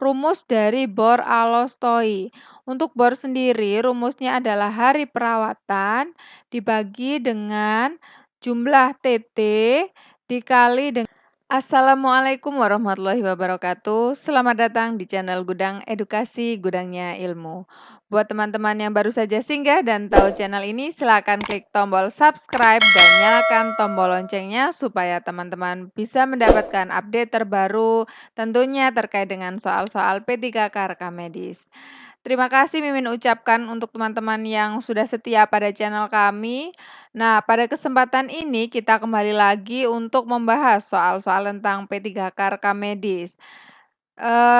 rumus dari bor alostoi. Untuk bor sendiri, rumusnya adalah hari perawatan dibagi dengan jumlah TT dikali dengan. Assalamualaikum warahmatullahi wabarakatuh. Selamat datang di channel Gudang Edukasi, Gudangnya Ilmu. Buat teman-teman yang baru saja singgah dan tahu channel ini, silakan klik tombol subscribe dan nyalakan tombol loncengnya supaya teman-teman bisa mendapatkan update terbaru tentunya terkait dengan soal-soal P3K rekam medis. Terima kasih Mimin ucapkan untuk teman-teman yang sudah setia pada channel kami. Nah, pada kesempatan ini kita kembali lagi untuk membahas soal-soal tentang P3K rekam medis.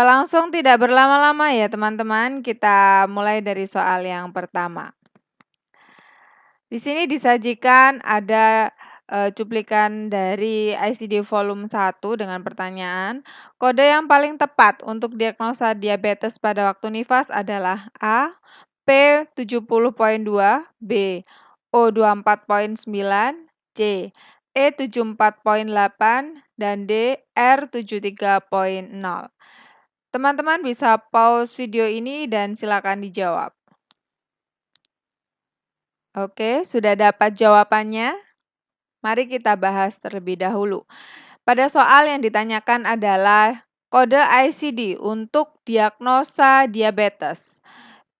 Langsung tidak berlama-lama ya teman-teman, kita mulai dari soal yang pertama. Di sini disajikan ada cuplikan dari ICD volume 1 dengan pertanyaan, kode yang paling tepat untuk diagnosa diabetes pada waktu nifas adalah A. P70.2, B. O24.9, C. E74.8, dan D. R73.0. Teman-teman bisa pause video ini dan silakan dijawab. Oke, sudah dapat jawabannya? Mari kita bahas terlebih dahulu. Pada soal yang ditanyakan adalah kode ICD untuk diagnosa diabetes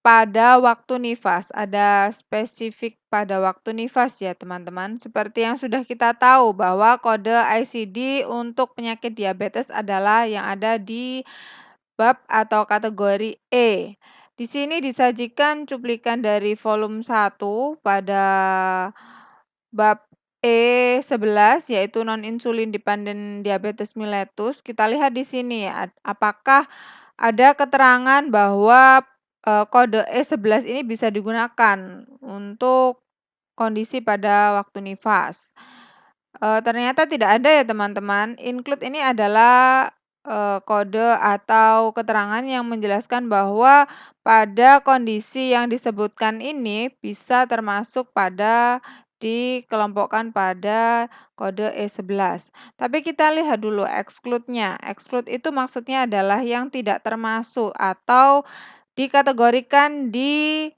pada waktu nifas. Ada spesifik pada waktu nifas ya teman-teman. Seperti yang sudah kita tahu bahwa kode ICD untuk penyakit diabetes adalah yang ada di bab atau kategori E. Di sini disajikan cuplikan dari volume 1 pada bab E11 yaitu non-insulin dependent diabetes mellitus. Kita lihat di sini apakah ada keterangan bahwa kode E11 ini bisa digunakan untuk kondisi pada waktu nifas. Ternyata tidak ada ya teman-teman. Include ini adalah kode atau keterangan yang menjelaskan bahwa pada kondisi yang disebutkan ini bisa termasuk pada dikelompokkan pada kode E11. Tapi kita lihat dulu exclude-nya. Exclude itu maksudnya adalah yang tidak termasuk atau dikategorikan di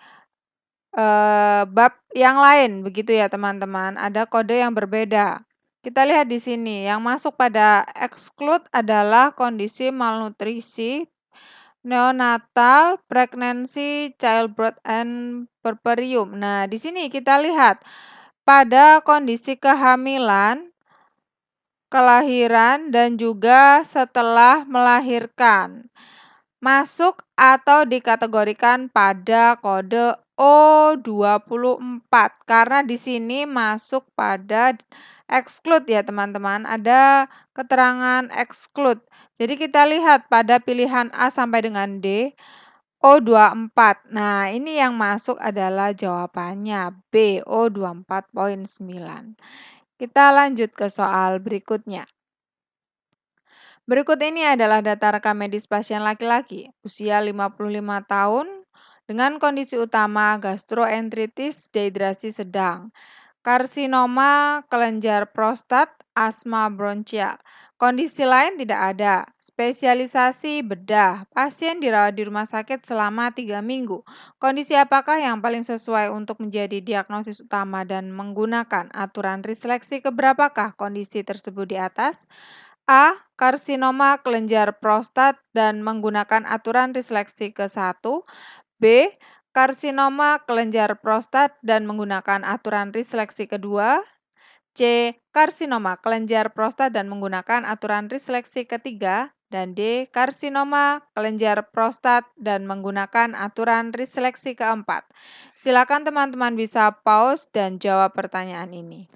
bab yang lain begitu ya teman-teman. Ada kode yang berbeda. Kita lihat di sini, yang masuk pada exclude adalah kondisi malnutrisi, neonatal, pregnancy, childbirth, and puerperium. Nah, di sini kita lihat pada kondisi kehamilan, kelahiran, dan juga setelah melahirkan. Masuk atau dikategorikan pada kode O24 karena di sini masuk pada exclude ya teman-teman. Ada keterangan exclude. Jadi kita lihat pada pilihan A sampai dengan D. O24. Nah, ini yang masuk adalah jawabannya B, O24.9. Kita lanjut ke soal berikutnya. Berikut ini adalah data rekam medis pasien laki-laki, usia 55 tahun, dengan kondisi utama gastroenteritis dehidrasi sedang, karsinoma kelenjar prostat, asma bronchial. Kondisi lain tidak ada. Spesialisasi bedah. Pasien dirawat di rumah sakit selama 3 minggu. Kondisi apakah yang paling sesuai untuk menjadi diagnosis utama dan menggunakan aturan riseleksi keberapakah kondisi tersebut di atas? A. Karsinoma kelenjar prostat dan menggunakan aturan riseleksi ke-1. B. Karsinoma kelenjar prostat dan menggunakan aturan riseleksi kedua. C. Karsinoma kelenjar prostat dan menggunakan aturan riseleksi ketiga. Dan D. Karsinoma kelenjar prostat dan menggunakan aturan riseleksi keempat. Silakan teman-teman bisa pause dan jawab pertanyaan ini.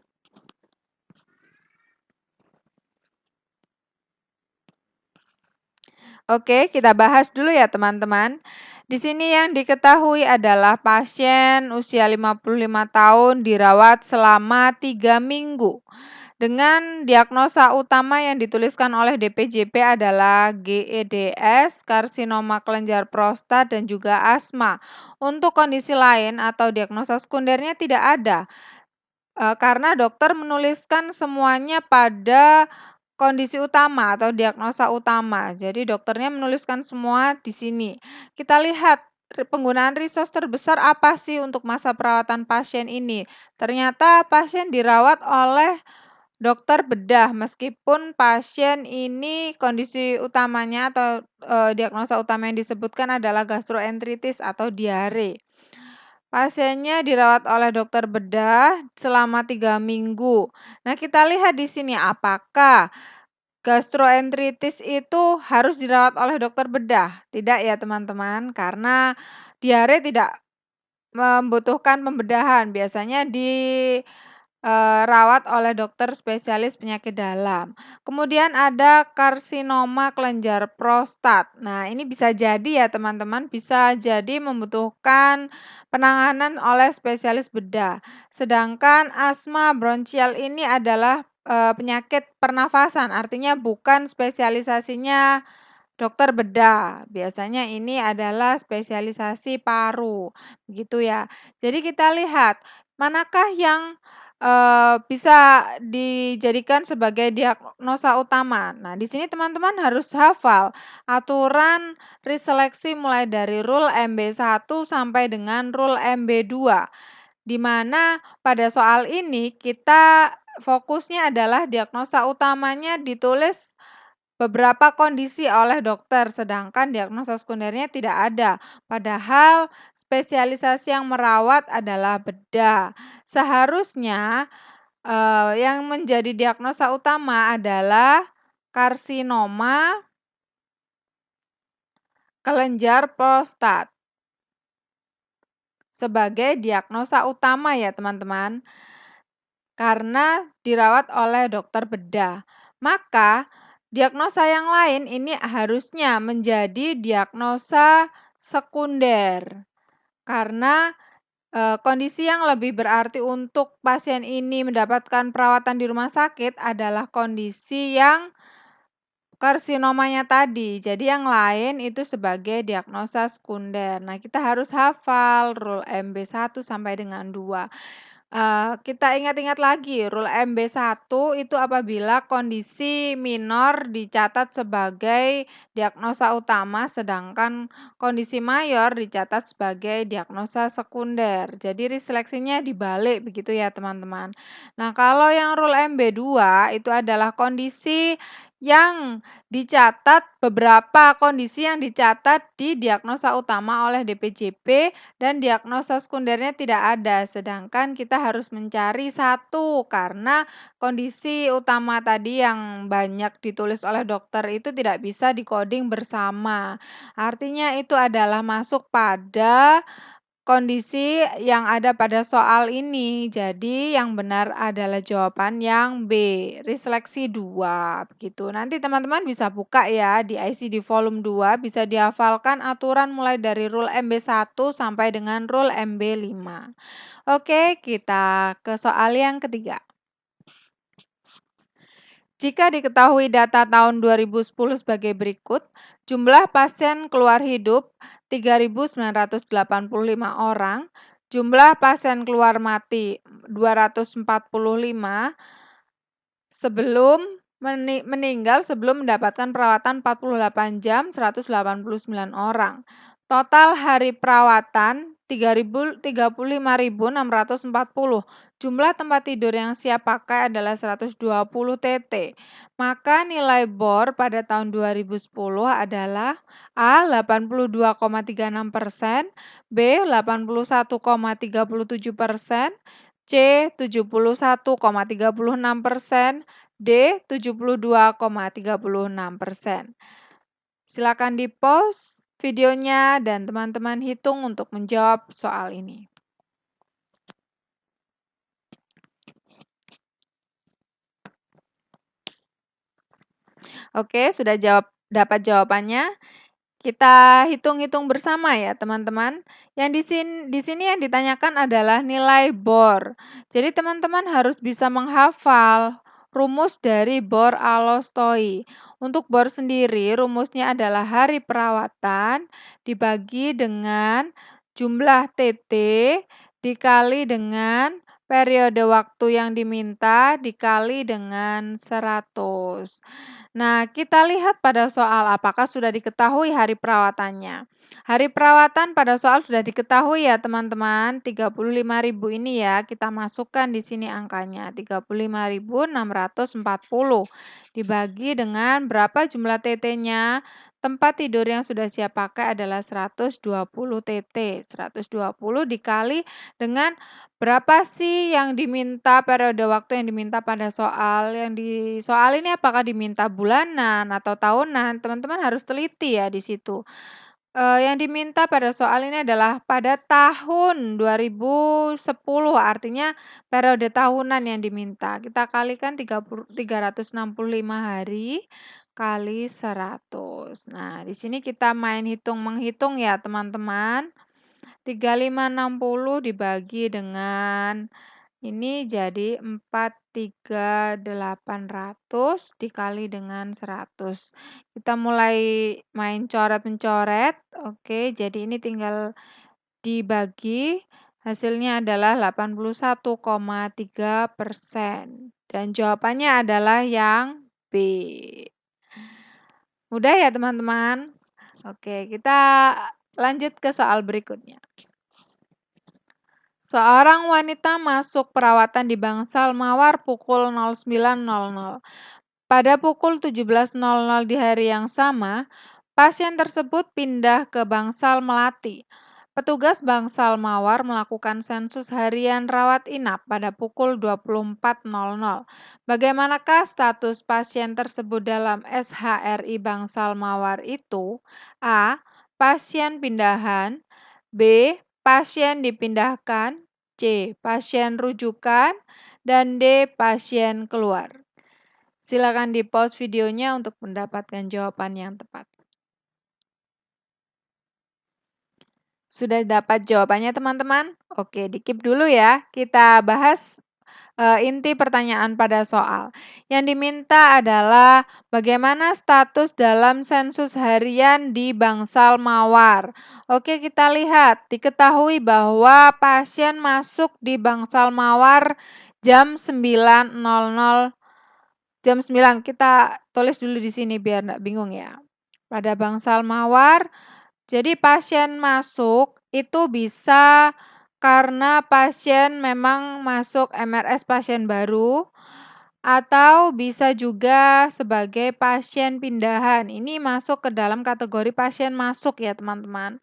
Oke, kita bahas dulu ya teman-teman. Di sini yang diketahui adalah pasien usia 55 tahun dirawat selama 3 minggu. Dengan diagnosa utama yang dituliskan oleh DPJP adalah GEDS, karsinoma kelenjar prostat, dan juga asma. Untuk kondisi lain atau diagnosa sekundernya tidak ada. Karena dokter menuliskan semuanya pada kondisi utama atau diagnosa utama. Jadi dokternya menuliskan semua di sini. Kita lihat penggunaan resource terbesar apa sih untuk masa perawatan pasien ini. Ternyata pasien dirawat oleh dokter bedah meskipun pasien ini kondisi utamanya atau diagnosa utama yang disebutkan adalah gastroenteritis atau diare. Pasiennya dirawat oleh dokter bedah selama 3 minggu. Nah, kita lihat di sini apakah gastroenteritis itu harus dirawat oleh dokter bedah? Tidak ya teman-teman, karena diare tidak membutuhkan pembedahan, biasanya rawat oleh dokter spesialis penyakit dalam. Kemudian ada karsinoma kelenjar prostat. Nah, ini bisa jadi ya teman-teman, bisa jadi membutuhkan penanganan oleh spesialis bedah. Sedangkan asma bronkial ini adalah, penyakit pernafasan, artinya bukan spesialisasinya dokter bedah. Biasanya ini adalah spesialisasi paru, begitu ya. Jadi kita lihat, manakah yang, bisa dijadikan sebagai diagnosa utama. Nah, di sini teman-teman harus hafal aturan reseleksi mulai dari rule MB1 sampai dengan rule MB2, di mana pada soal ini kita fokusnya adalah diagnosa utamanya ditulis beberapa kondisi oleh dokter, sedangkan diagnosa sekundernya tidak ada. Padahal spesialisasi yang merawat adalah bedah. Seharusnya yang menjadi diagnosa utama adalah karsinoma kelenjar prostat sebagai diagnosa utama ya teman-teman, karena dirawat oleh dokter bedah. Maka diagnosa yang lain ini harusnya menjadi diagnosa sekunder, karena kondisi yang lebih berarti untuk pasien ini mendapatkan perawatan di rumah sakit adalah kondisi yang karsinomanya tadi. Jadi yang lain itu sebagai diagnosa sekunder. Nah, kita harus hafal rule MB1 sampai dengan 2. Kita ingat-ingat lagi, rule MB1 itu apabila kondisi minor dicatat sebagai diagnosa utama, sedangkan kondisi mayor dicatat sebagai diagnosa sekunder. Jadi reseleksinya dibalik begitu ya teman-teman. Nah, kalau yang rule MB2 itu adalah kondisi yang dicatat, beberapa kondisi yang dicatat di diagnosa utama oleh DPJP dan diagnosa sekundernya tidak ada, sedangkan kita harus mencari satu karena kondisi utama tadi yang banyak ditulis oleh dokter itu tidak bisa di-coding bersama. Artinya itu adalah masuk pada kondisi yang ada pada soal ini. Jadi yang benar adalah jawaban yang B, reseleksi 2 begitu. Nanti teman-teman bisa buka ya di ICD volume 2, bisa dihafalkan aturan mulai dari rule MB1 sampai dengan rule MB5. Oke, kita ke soal yang ketiga. Jika diketahui data tahun 2010 sebagai berikut, jumlah pasien keluar hidup 3.985 orang, jumlah pasien keluar mati 245, meninggal sebelum mendapatkan perawatan 48 jam 189 orang. Total hari perawatan 35.640. Jumlah tempat tidur yang siap pakai adalah 120 TT. Maka nilai BOR pada tahun 2010 adalah A 82,36%, B 81,37%, C 71,36%, D 72,36%. Silakan di-pause videonya dan teman-teman hitung untuk menjawab soal ini. Oke, sudah dapat jawabannya? Kita hitung-hitung bersama ya, teman-teman. Yang di sini yang ditanyakan adalah nilai BOR. Jadi teman-teman harus bisa menghafal rumus dari BOR Alostoi. Untuk BOR sendiri, rumusnya adalah hari perawatan dibagi dengan jumlah TT dikali dengan periode waktu yang diminta dikali dengan 100. Nah, kita lihat pada soal apakah sudah diketahui hari perawatannya. Hari perawatan pada soal sudah diketahui ya teman-teman, 35.000 ini ya, kita masukkan di sini angkanya, 35.640 dibagi dengan berapa jumlah TT-nya. Tempat tidur yang sudah siap pakai adalah 120 TT. 120 dikali dengan berapa sih yang diminta, periode waktu yang diminta pada soal. Yang di soal ini apakah diminta bulanan atau tahunan? Teman-teman harus teliti ya di situ. Yang diminta pada soal ini adalah pada tahun 2010, artinya periode tahunan yang diminta. Kita kalikan 365 hari kali 100. Nah, di sini kita main hitung-menghitung ya teman-teman. 3560 dibagi dengan ini jadi 43.800 dikali dengan 100. Kita mulai main coret-mencoret. Oke, jadi ini tinggal dibagi. Hasilnya adalah 81,3%. Dan jawabannya adalah yang B. Mudah ya teman-teman? Oke, kita lanjut ke soal berikutnya. Seorang wanita masuk perawatan di Bangsal Mawar pukul 09.00. Pada pukul 17.00 di hari yang sama, pasien tersebut pindah ke Bangsal Melati. Petugas Bangsal Mawar melakukan sensus harian rawat inap pada pukul 24.00. Bagaimanakah status pasien tersebut dalam SHRI Bangsal Mawar itu? A. Pasien pindahan. B. Pasien dipindahkan. C. Pasien rujukan. Dan D. Pasien keluar. Silakan di-pause videonya untuk mendapatkan jawaban yang tepat. Sudah dapat jawabannya teman-teman? Oke, di-keep dulu ya. Kita bahas inti pertanyaan pada soal. Yang diminta adalah bagaimana status dalam sensus harian di Bangsal Mawar. Oke, kita lihat. Diketahui bahwa pasien masuk di Bangsal Mawar jam 9.00. Jam 9, kita tulis dulu di sini biar enggak bingung ya. Pada Bangsal Mawar, jadi pasien masuk itu bisa karena pasien memang masuk MRS pasien baru, atau bisa juga sebagai pasien pindahan. Ini masuk ke dalam kategori pasien masuk ya teman-teman.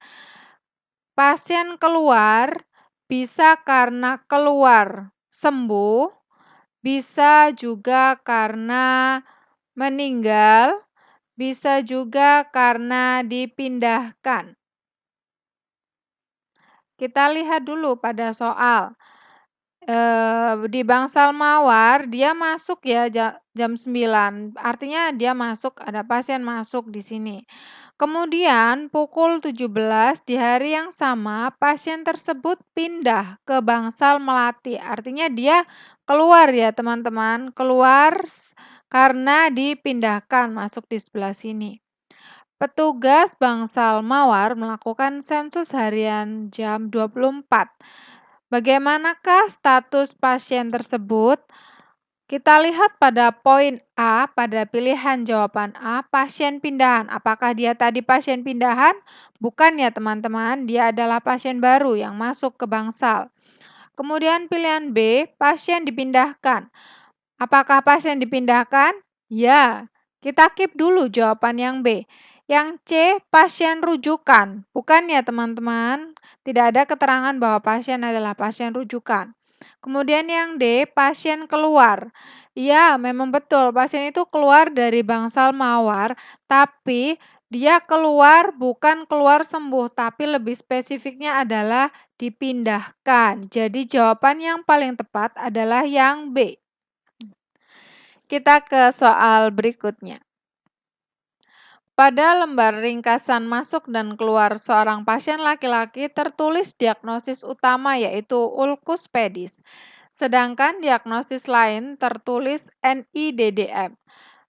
Pasien keluar bisa karena keluar sembuh, bisa juga karena meninggal, bisa juga karena dipindahkan. Kita lihat dulu pada soal. Di Bangsal Mawar dia masuk ya jam 9, artinya dia masuk, ada pasien masuk di sini. Kemudian pukul 17 di hari yang sama pasien tersebut pindah ke Bangsal Melati, artinya dia keluar ya teman-teman, keluar karena dipindahkan masuk di sebelah sini. Petugas Bangsal Mawar melakukan sensus harian jam 24. Bagaimanakah status pasien tersebut? Kita lihat pada poin A, pada pilihan jawaban A, pasien pindahan. Apakah dia tadi pasien pindahan? Bukan ya teman-teman, dia adalah pasien baru yang masuk ke Bangsal. Kemudian pilihan B, pasien dipindahkan. Apakah pasien dipindahkan? Ya, kita keep dulu jawaban yang B. Yang C, pasien rujukan. Bukan ya teman-teman, tidak ada keterangan bahwa pasien adalah pasien rujukan. Kemudian yang D, pasien keluar. Iya, memang betul, pasien itu keluar dari Bangsal Mawar, tapi dia keluar bukan keluar sembuh, tapi lebih spesifiknya adalah dipindahkan. Jadi jawaban yang paling tepat adalah yang B. Kita ke soal berikutnya. Pada lembar ringkasan masuk dan keluar seorang pasien laki-laki tertulis diagnosis utama yaitu ulkus pedis. Sedangkan diagnosis lain tertulis NIDDM.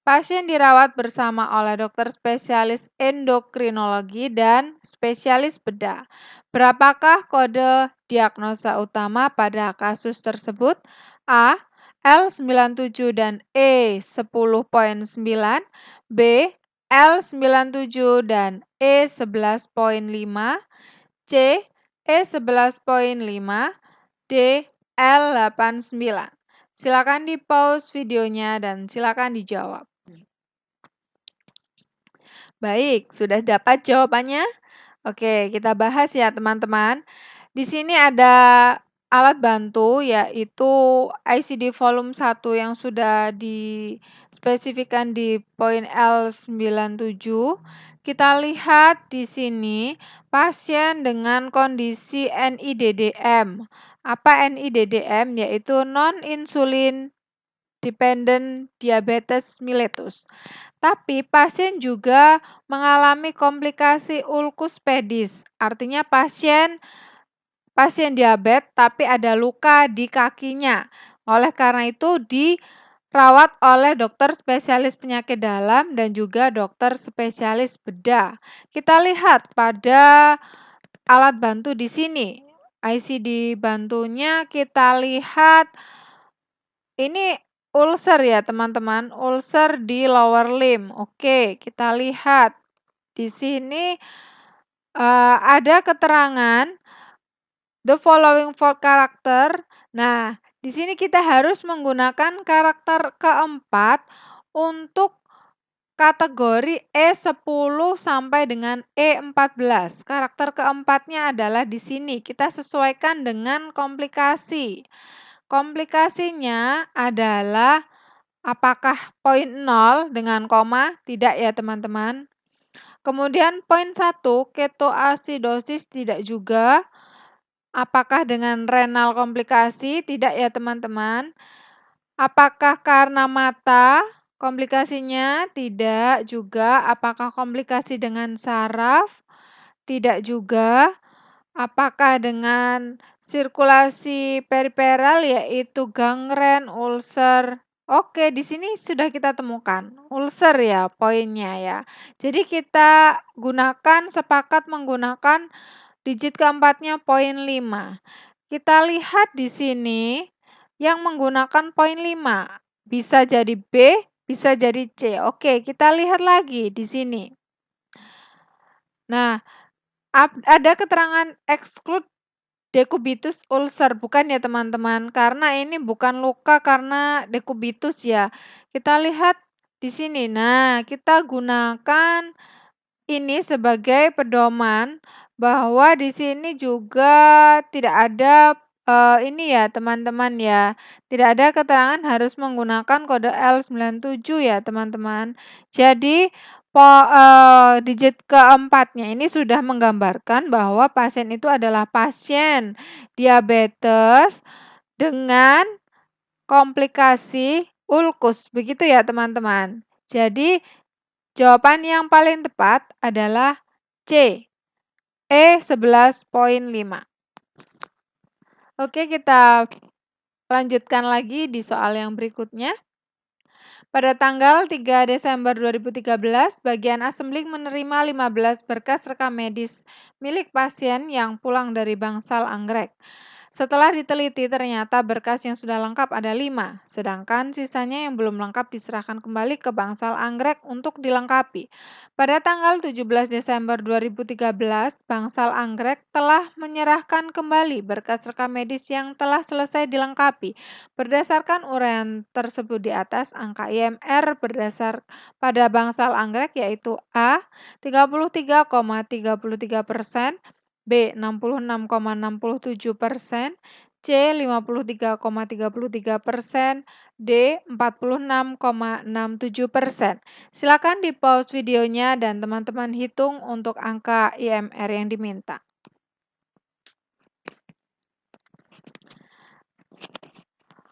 Pasien dirawat bersama oleh dokter spesialis endokrinologi dan spesialis bedah. Berapakah kode diagnosa utama pada kasus tersebut? A. L97 dan E10.9, B. L97 dan E11.5, C. E11.5, D. L89. Silakan di-pause videonya dan silakan dijawab. Baik, sudah dapat jawabannya? Oke, kita bahas ya teman-teman. Di sini ada alat bantu yaitu ICD volume 1 yang sudah dispesifikkan di poin L97. Kita lihat di sini pasien dengan kondisi NIDDM. Apa NIDDM? Yaitu non-insulin dependent diabetes mellitus. Tapi pasien juga mengalami komplikasi ulkus pedis, artinya pasien diabetes tapi ada luka di kakinya. Oleh karena itu dirawat oleh dokter spesialis penyakit dalam dan juga dokter spesialis bedah. Kita lihat pada alat bantu di sini. ICD bantunya kita lihat ini ulcer ya teman-teman, ulcer di lower limb. Oke, kita lihat di sini ada keterangan the following four character. Nah, di sini kita harus menggunakan karakter keempat untuk kategori E10 sampai dengan E14. Karakter keempatnya adalah di sini. Kita sesuaikan dengan komplikasi. Komplikasinya adalah apakah poin 0 dengan koma? Tidak ya teman-teman. Kemudian poin 1, ketoasidosis tidak juga. Apakah dengan renal komplikasi? Tidak ya teman-teman. Apakah karena mata? Komplikasinya tidak juga. Apakah komplikasi dengan saraf? Tidak juga. Apakah dengan sirkulasi periferal yaitu gangren, ulcer? Oke, di sini sudah kita temukan ulcer ya poinnya ya. Jadi kita sepakat menggunakan digit keempatnya poin 5. Kita lihat di sini yang menggunakan poin 5. Bisa jadi B, bisa jadi C. Oke, kita lihat lagi di sini. Nah, ada keterangan exclude dekubitus ulcer, bukan ya teman-teman, karena ini bukan luka karena dekubitus ya. Kita lihat di sini. Nah, kita gunakan ini sebagai pedoman bahwa di sini juga tidak ada ini ya teman-teman ya. Tidak ada keterangan harus menggunakan kode L97 ya teman-teman. Jadi digit keempatnya ini sudah menggambarkan bahwa pasien itu adalah pasien diabetes dengan komplikasi ulkus. Begitu ya teman-teman. Jadi jawaban yang paling tepat adalah C, E11.5. Oke, kita lanjutkan lagi di soal yang berikutnya. Pada tanggal 3 Desember 2013, bagian assembling menerima 15 berkas rekam medis milik pasien yang pulang dari Bangsal Anggrek. Setelah diteliti, ternyata berkas yang sudah lengkap ada 5, sedangkan sisanya yang belum lengkap diserahkan kembali ke Bangsal Anggrek untuk dilengkapi. Pada tanggal 17 Desember 2013, Bangsal Anggrek telah menyerahkan kembali berkas rekam medis yang telah selesai dilengkapi. Berdasarkan uraian tersebut di atas, angka IMR berdasar pada Bangsal Anggrek yaitu A 33,33%, B 66,67%, C 53,33%, D 46,67%. Silakan di-pause videonya dan teman-teman hitung untuk angka IMR yang diminta.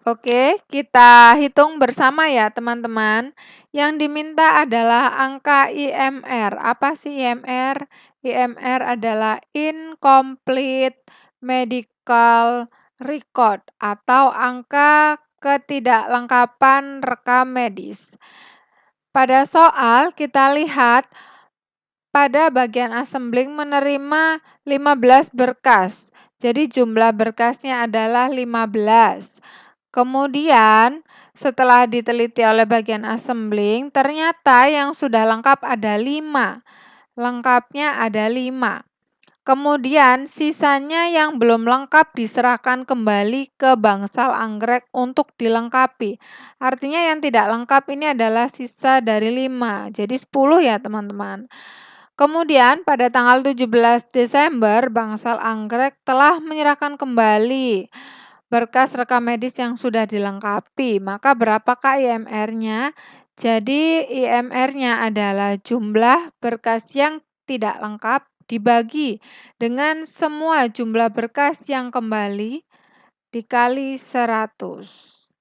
Oke, kita hitung bersama ya teman-teman. Yang diminta adalah angka IMR. Apa sih IMR? IMR adalah incomplete medical record atau angka ketidaklengkapan rekam medis. Pada soal kita lihat pada bagian assembling menerima 15 berkas. Jadi jumlah berkasnya adalah 15. Kemudian setelah diteliti oleh bagian assembling, ternyata yang sudah lengkap ada 5. Lengkapnya ada 5. Kemudian sisanya yang belum lengkap diserahkan kembali ke bangsal anggrek untuk dilengkapi. Artinya yang tidak lengkap ini adalah sisa dari 5. Jadi 10 ya teman-teman. Kemudian pada tanggal 17 Desember bangsal anggrek telah menyerahkan kembali berkas rekam medis yang sudah dilengkapi. Maka berapakah IMR-nya? Jadi IMR-nya adalah jumlah berkas yang tidak lengkap dibagi dengan semua jumlah berkas yang kembali dikali 100.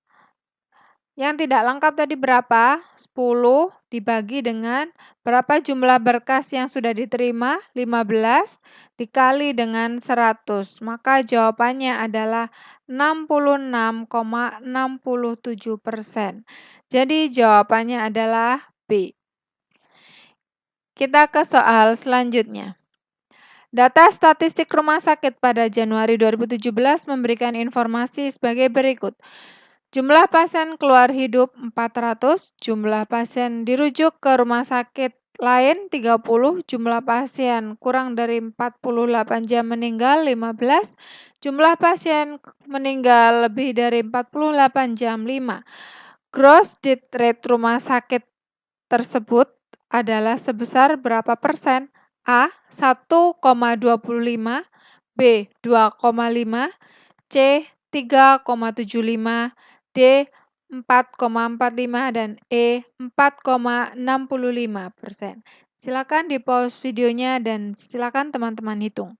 Yang tidak lengkap tadi berapa? 10 dibagi dengan berapa jumlah berkas yang sudah diterima? 15 dikali dengan 100. Maka jawabannya adalah 66,67%. Jadi jawabannya adalah B. Kita ke soal selanjutnya. Data statistik rumah sakit pada Januari 2017 memberikan informasi sebagai berikut. Jumlah pasien keluar hidup 400, jumlah pasien dirujuk ke rumah sakit lain 30, jumlah pasien kurang dari 48 jam meninggal 15, jumlah pasien meninggal lebih dari 48 jam 5. Gross death rate rumah sakit tersebut adalah sebesar berapa persen? A. 1,25, B. 2,5, C. 3,75, D. 4,45, dan E. 4,65%. Silakan di-pause videonya dan silakan teman-teman hitung.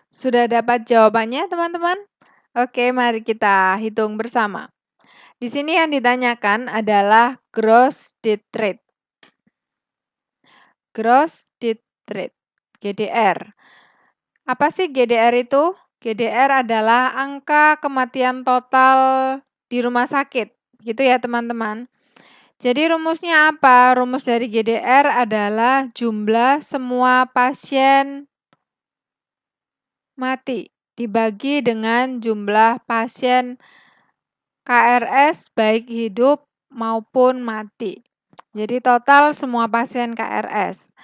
Sudah dapat jawabannya teman-teman? Oke, mari kita hitung bersama. Di sini yang ditanyakan adalah gross death rate. Gross death rate, GDR. Apa sih GDR itu? GDR adalah angka kematian total di rumah sakit. Gitu ya teman-teman. Jadi rumusnya apa? Rumus dari GDR adalah jumlah semua pasien mati dibagi dengan jumlah pasien KRS baik hidup maupun mati. Jadi total semua pasien KRS.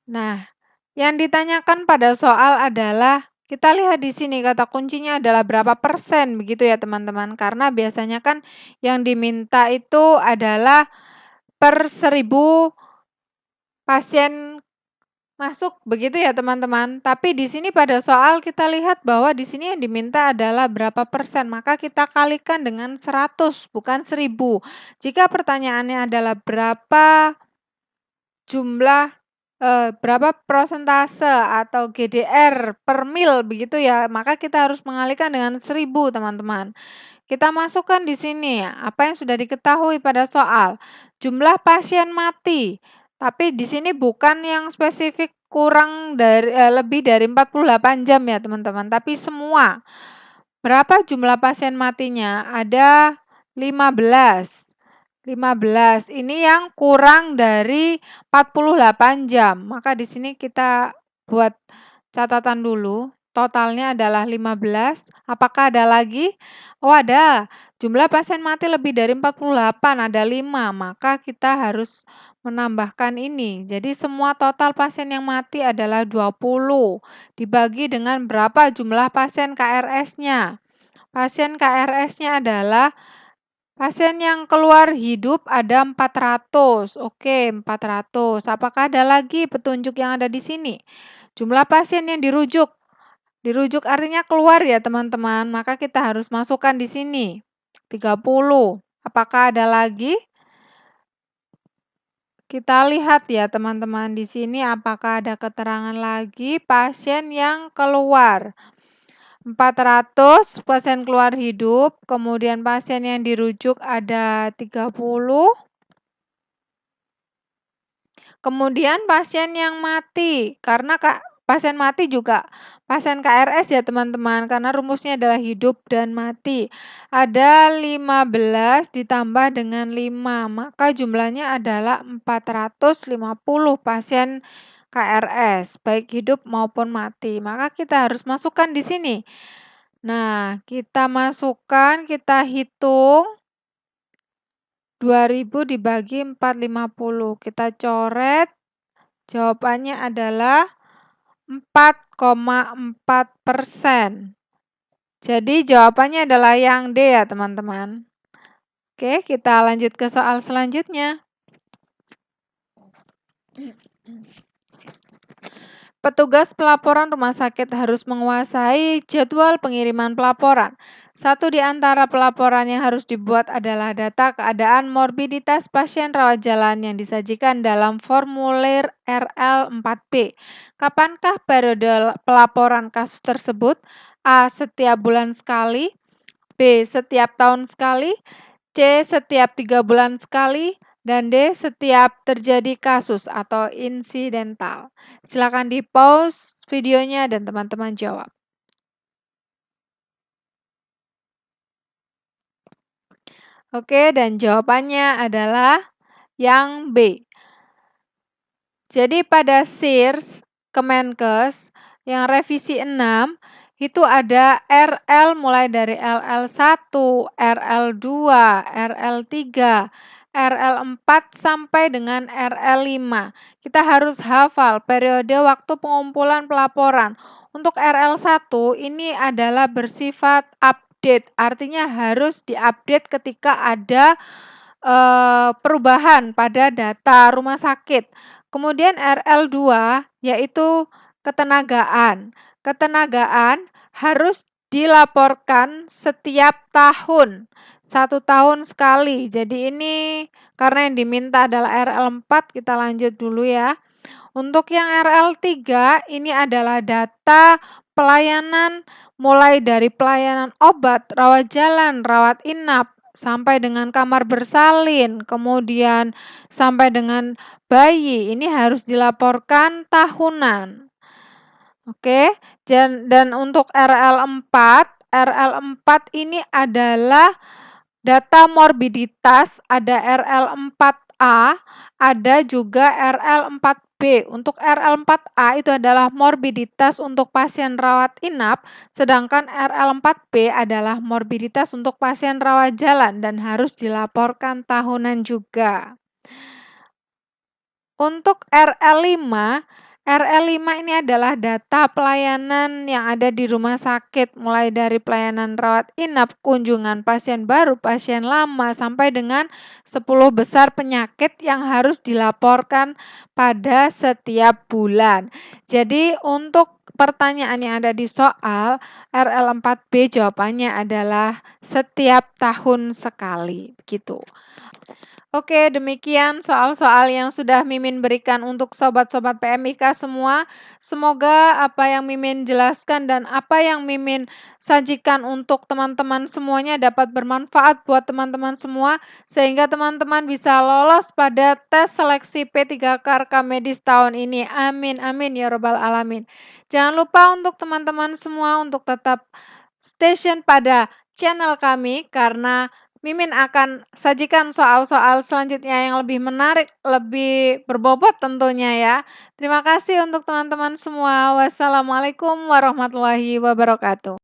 Nah, yang ditanyakan pada soal adalah kita lihat di sini kata kuncinya adalah berapa persen begitu ya teman-teman. Karena biasanya kan yang diminta itu adalah per 1000 pasien masuk begitu ya teman-teman. Tapi di sini pada soal kita lihat bahwa di sini yang diminta adalah berapa persen. Maka kita kalikan dengan 100 bukan 1000. Jika pertanyaannya adalah berapa jumlah berapa persentase atau GDR per mil begitu ya, maka kita harus mengalihkan dengan 1000 teman-teman. Kita masukkan di sini ya, apa yang sudah diketahui pada soal. Jumlah pasien mati, tapi di sini bukan yang spesifik kurang dari lebih dari 48 jam ya teman-teman, tapi semua. Berapa jumlah pasien matinya? Ada 15. 15. Ini yang kurang dari 48 jam. Maka di sini kita buat catatan dulu. Totalnya adalah 15. Apakah ada lagi? Oh, ada. Jumlah pasien mati lebih dari 48, ada 5. Maka kita harus menambahkan ini. Jadi semua total pasien yang mati adalah 20. Dibagi dengan berapa jumlah pasien KRS-nya? Pasien KRS-nya adalah pasien yang keluar hidup ada 400. Oke, 400. Apakah ada lagi petunjuk yang ada di sini? Jumlah pasien yang dirujuk. Dirujuk artinya keluar ya, teman-teman. Maka kita harus masukkan di sini. 30. Apakah ada lagi? Kita lihat ya, teman-teman. Di sini apakah ada keterangan lagi pasien yang keluar? 400 pasien keluar hidup, kemudian pasien yang dirujuk ada 30, kemudian pasien yang mati, karena pasien mati juga pasien KRS ya teman-teman, karena rumusnya adalah hidup dan mati. Ada 15 ditambah dengan 5, maka jumlahnya adalah 450 pasien KRS, baik hidup maupun mati. Maka kita harus masukkan di sini. Nah, kita masukkan, kita hitung 2000 dibagi 450. Kita coret, jawabannya adalah 4,4%. Jadi jawabannya adalah yang D ya teman-teman. Oke, kita lanjut ke soal selanjutnya. Petugas pelaporan rumah sakit harus menguasai jadwal pengiriman pelaporan. Satu di antara pelaporan yang harus dibuat adalah data keadaan morbiditas pasien rawat jalan yang disajikan dalam formulir RL4B. Kapankah periode pelaporan kasus tersebut? A. Setiap bulan sekali. B. Setiap tahun sekali. C. Setiap 3 bulan sekali. Dan D. Setiap terjadi kasus atau insidental. Silakan di-pause videonya dan teman-teman jawab. Oke, dan jawabannya adalah yang B. Jadi pada SIRS Kemenkes yang revisi 6 itu ada RL mulai dari RL1, RL2, RL3, RL4 sampai dengan RL5. Kita harus hafal periode waktu pengumpulan pelaporan. Untuk RL1 ini adalah bersifat update, artinya harus diupdate ketika ada perubahan pada data rumah sakit. Kemudian RL2 yaitu ketenagaan. Ketenagaan harus dilaporkan setiap tahun, 1 tahun sekali. Jadi ini karena yang diminta adalah RL4, kita lanjut dulu ya. Untuk yang RL3 ini adalah data pelayanan mulai dari pelayanan obat, rawat jalan, rawat inap, sampai dengan kamar bersalin, kemudian sampai dengan bayi. Ini harus dilaporkan tahunan. Oke, dan untuk RL4 ini adalah data morbiditas, ada RL4A, ada juga RL4B. Untuk RL4A itu adalah morbiditas untuk pasien rawat inap, sedangkan RL4B adalah morbiditas untuk pasien rawat jalan dan harus dilaporkan tahunan juga. Untuk RL5 ini adalah data pelayanan yang ada di rumah sakit, mulai dari pelayanan rawat inap, kunjungan pasien baru, pasien lama, sampai dengan 10 besar penyakit yang harus dilaporkan pada setiap bulan. Jadi untuk pertanyaan yang ada di soal, RL4B jawabannya adalah setiap tahun sekali, gitu. Oke, demikian soal-soal yang sudah Mimin berikan untuk sobat-sobat PMIK semua. Semoga apa yang Mimin jelaskan dan apa yang Mimin sajikan untuk teman-teman semuanya dapat bermanfaat buat teman-teman semua, sehingga teman-teman bisa lolos pada tes seleksi P3K Rekam Medis tahun ini. Amin, amin ya robbal alamin. Jangan lupa untuk teman-teman semua untuk tetap stay tune pada channel kami, karena Mimin akan sajikan soal-soal selanjutnya yang lebih menarik, lebih berbobot tentunya ya. Terima kasih untuk teman-teman semua. Wassalamualaikum warahmatullahi wabarakatuh.